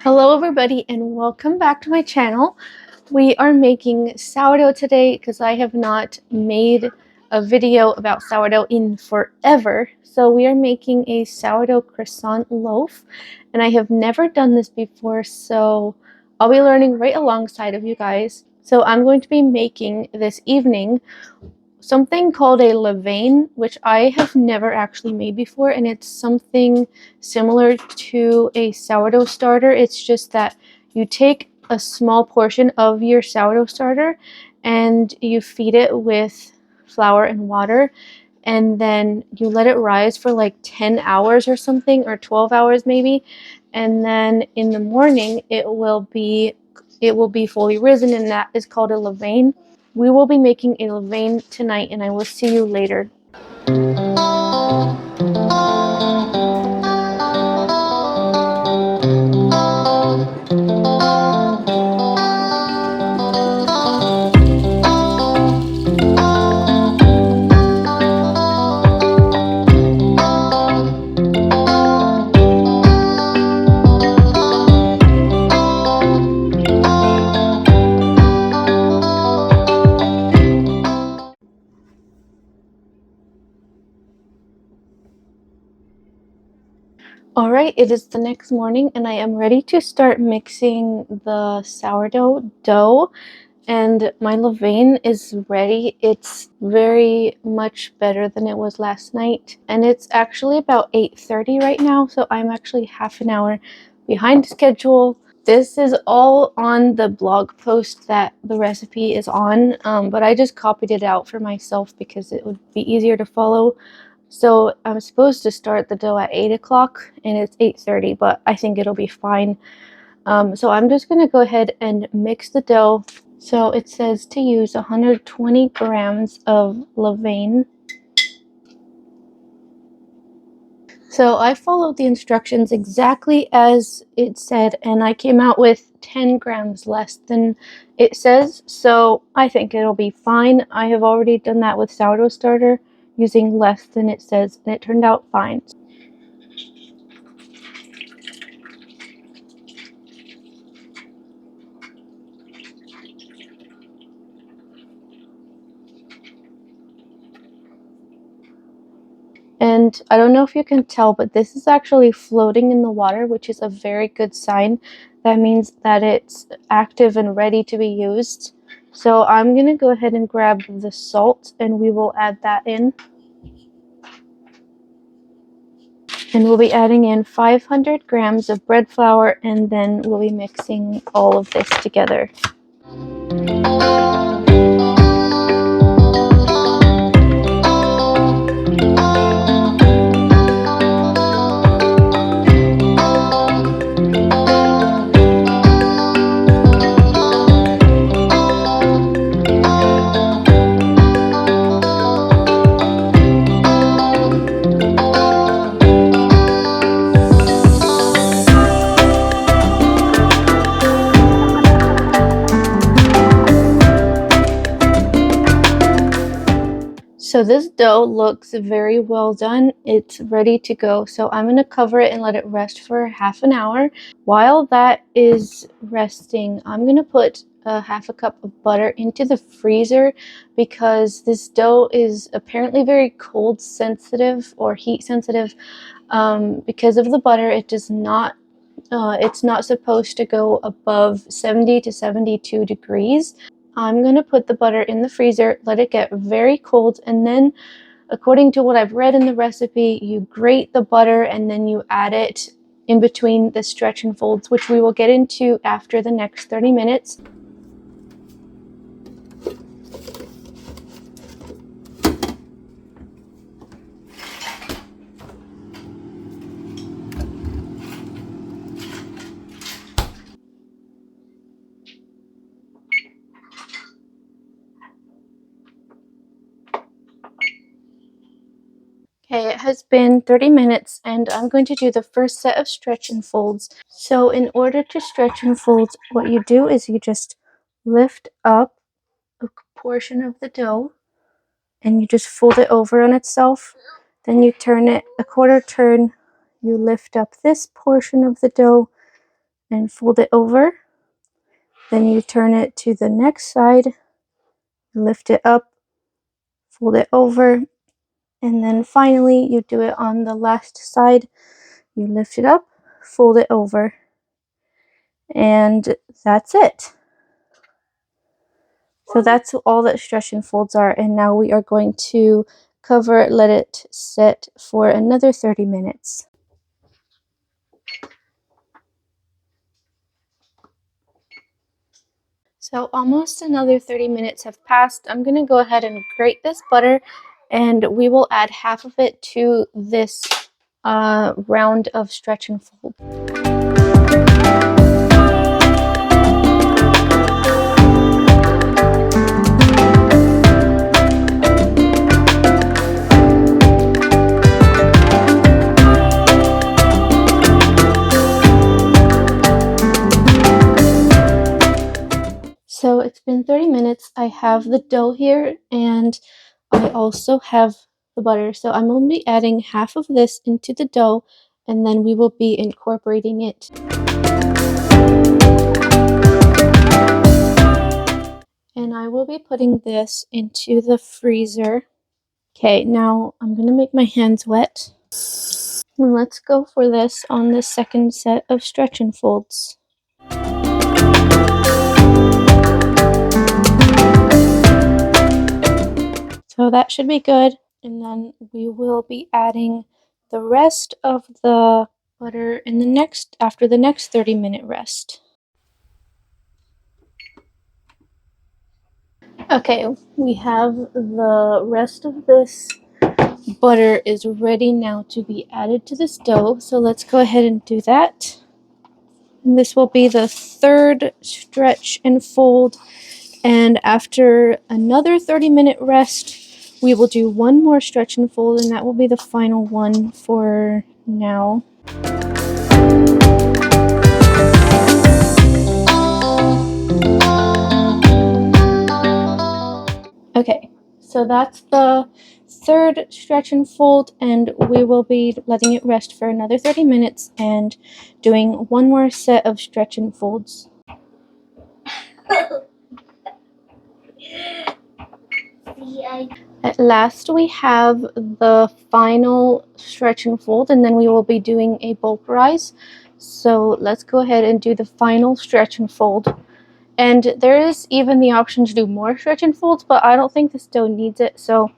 Hello everybody and welcome back to my channel. We are making sourdough today because I have not made a video about sourdough in forever. So we are making a sourdough croissant loaf and I have never done this before, so I'll be learning right alongside of you guys. So I'm going to be making this evening something called a levain, which I have never actually made before, and it's something similar to a sourdough starter. It's just that you take a small portion of your sourdough starter and you feed it with flour and water, and then you let it rise for like 10 hours or something, or 12 hours maybe, and then in the morning it will be fully risen, and that is called a levain. We will be making a levain tonight, and I will see you later. Alright, it is the next morning and I am ready to start mixing the sourdough dough, and my levain is ready. It's very much better than it was last night, and it's actually about 8:30 right now, so I'm actually half an hour behind schedule. This is all on the blog post that the recipe is on, but I just copied it out for myself because it would be easier to follow. So I'm supposed to start the dough at 8 o'clock and it's 8:30, but I think it'll be fine. So I'm just going to go ahead and mix the dough. So it says to use 120 grams of levain. So I followed the instructions exactly as it said, and I came out with 10 grams less than it says, so I think it'll be fine. I have already done that with sourdough starter using less than it says, and it turned out fine. And I don't know if you can tell, but this is actually floating in the water, which is a very good sign. That means that it's active and ready to be used. So I'm going to go ahead and grab the salt and we will add that in. And we'll be adding in 500 grams of bread flour, and then we'll be mixing all of this together. So this dough looks very well done. It's ready to go. So I'm going to cover it and let it rest for half an hour. While that is resting, I'm going to put a half a cup of butter into the freezer because this dough is apparently very cold sensitive or heat sensitive. Because of the butter, it does not it's not supposed to go above 70 to 72 degrees. I'm going to put the butter in the freezer, let it get very cold, and then according to what I've read in the recipe, you grate the butter and then you add it in between the stretch and folds, which we will get into after the next 30 minutes. Okay, it has been 30 minutes and I'm going to do the first set of stretch and folds. So in order to stretch and fold, what you do is you just lift up a portion of the dough and you just fold it over on itself. Then you turn it a quarter turn, you lift up this portion of the dough and fold it over. Then you turn it to the next side, lift it up, fold it over, and then finally you do it on the last side. You lift it up, fold it over, and that's it. So that's all that stretch and folds are, and now we are going to cover, let it sit for another 30 minutes. So almost another 30 minutes have passed. I'm going to go ahead and grate this butter, and we will add half of it to this round of stretch and fold. So it's been 30 minutes. I have the dough here, and I also have the butter. So I'm going to be adding half of this into the dough, and then we will be incorporating it. And I will be putting this into the freezer. Okay, now I'm going to make my hands wet. And let's go for this on the second set of stretch and folds. So that should be good. And then we will be adding the rest of the butter in after the next 30-minute rest. Okay, we have the rest of this butter is ready now to be added to this dough. So let's go ahead and do that. And this will be the third stretch and fold. And after another 30-minute rest, we will do one more stretch and fold, and that will be the final one for now. Okay, so that's the third stretch and fold, and we will be letting it rest for another 30 minutes and doing one more set of stretch and folds. At last, we have the final stretch and fold, and then we will be doing a bulk rise. So let's go ahead and do the final stretch and fold. And there is even the option to do more stretch and folds, but I don't think this dough needs it, so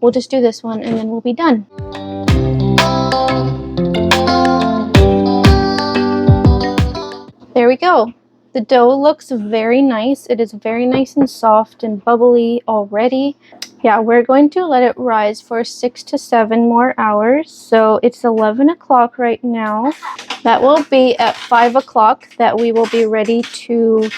we'll just do this one and then we'll be done. There we go. The dough looks very nice. It is very nice and soft and bubbly already. Yeah, we're going to let it rise for 6 to 7 more hours. So it's 11 o'clock right now. That will be at 5 o'clock that we will be ready to,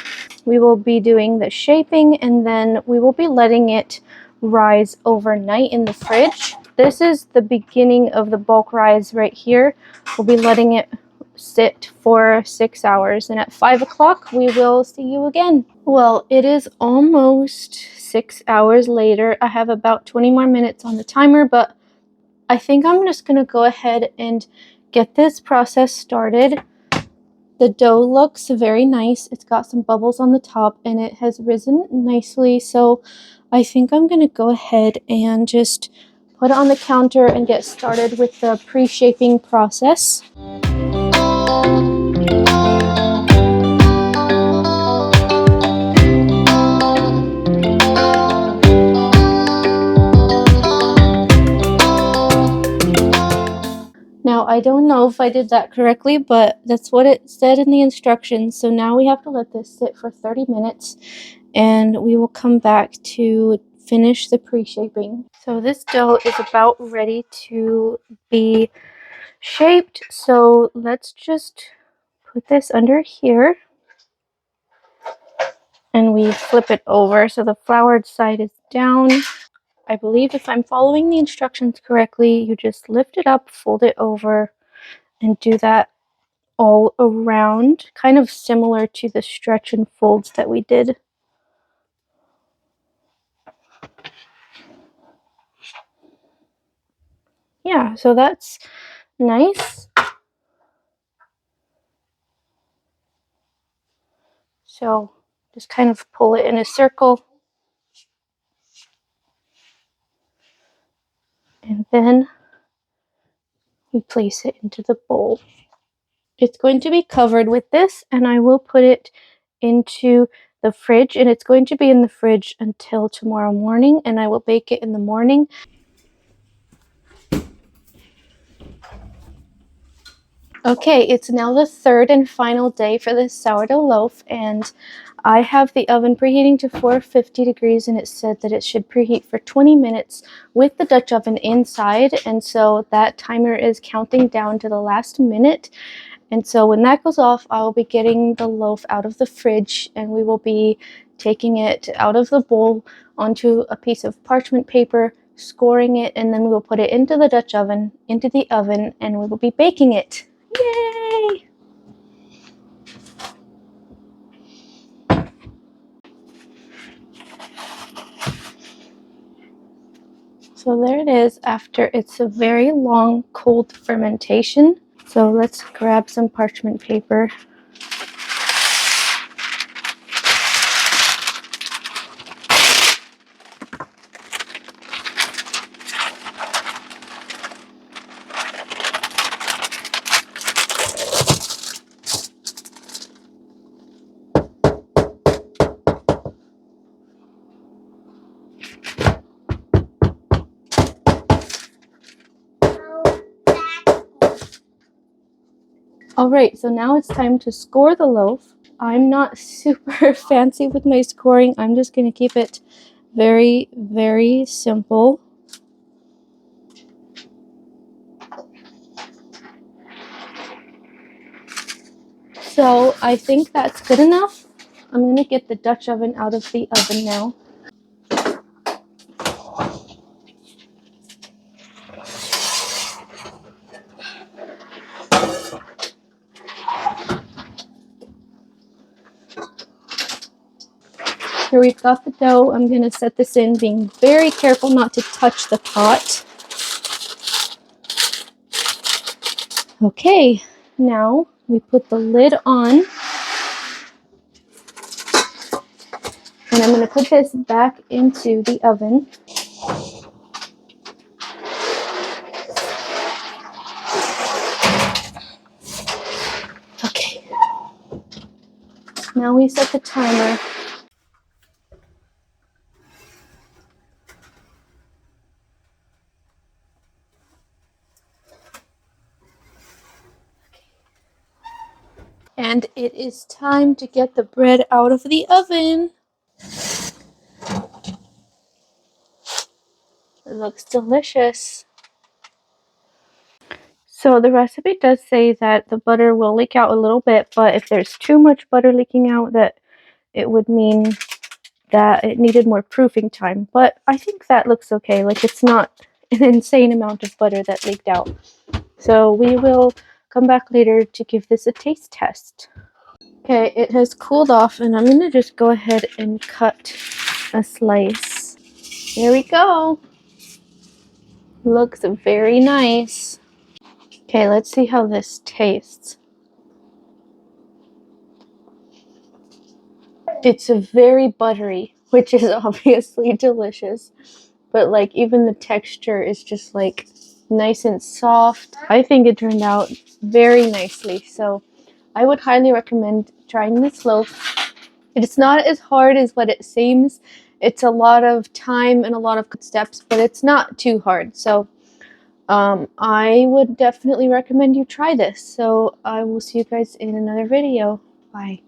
we will be doing the shaping, and then we will be letting it rise overnight in the fridge. This is the beginning of the bulk rise right here. We'll be letting it sit for 6 hours, and at 5 o'clock we will see you again. Well, it is almost 6 hours later. I have about 20 more minutes on the timer, but I think I'm just gonna go ahead and get this process started. The dough looks very nice. It's got some bubbles on the top and it has risen nicely, so I think I'm gonna go ahead and just put it on the counter and get started with the pre-shaping process. Now, I don't know if I did that correctly, but that's what it said in the instructions. So now we have to let this sit for 30 minutes, and we will come back to finish the pre-shaping. So this dough is about ready to be shaped. So let's just put this under here, and we flip it over so the floured side is down. I believe if I'm following the instructions correctly, you just lift it up, fold it over, and do that all around, kind of similar to the stretch and folds that we did. Yeah, so that's nice. So just kind of pull it in a circle. And then we place it into the bowl. It's going to be covered with this, and I will put it into the fridge, and it's going to be in the fridge until tomorrow morning, and I will bake it in the morning. Okay, it's now the third and final day for this sourdough loaf, and I have the oven preheating to 450 degrees, and it said that it should preheat for 20 minutes with the Dutch oven inside, and so that timer is counting down to the last minute. And so when that goes off, I'll be getting the loaf out of the fridge, and we will be taking it out of the bowl onto a piece of parchment paper, scoring it, and then we will put it into the Dutch oven, into the oven, and we will be baking it. Yay! So there it is after it's a very long cold fermentation. So let's grab some parchment paper. Alright, so now it's time to score the loaf. I'm not super fancy with my scoring. I'm just going to keep it very, very simple. So I think that's good enough. I'm going to get the Dutch oven out of the oven now. Here we've got the dough. I'm going to set this in, being very careful not to touch the pot. Okay, now we put the lid on. And I'm going to put this back into the oven. Okay. Now we set the timer. And it is time to get the bread out of the oven. It looks delicious. So the recipe does say that the butter will leak out a little bit, but if there's too much butter leaking out, that it would mean that it needed more proofing time. But I think that looks okay. Like, it's not an insane amount of butter that leaked out. So we will come back later to give this a taste test. Okay, it has cooled off, and I'm going to just go ahead and cut a slice. There we go. Looks very nice. Okay, let's see how this tastes. It's very buttery, which is obviously delicious. But like, even the texture is just like nice and soft. I think it turned out very nicely. So I would highly recommend trying this loaf. It's not as hard as what it seems. It's a lot of time and a lot of good steps, but it's not too hard. So I would definitely recommend you try this. So I will see you guys in another video. Bye.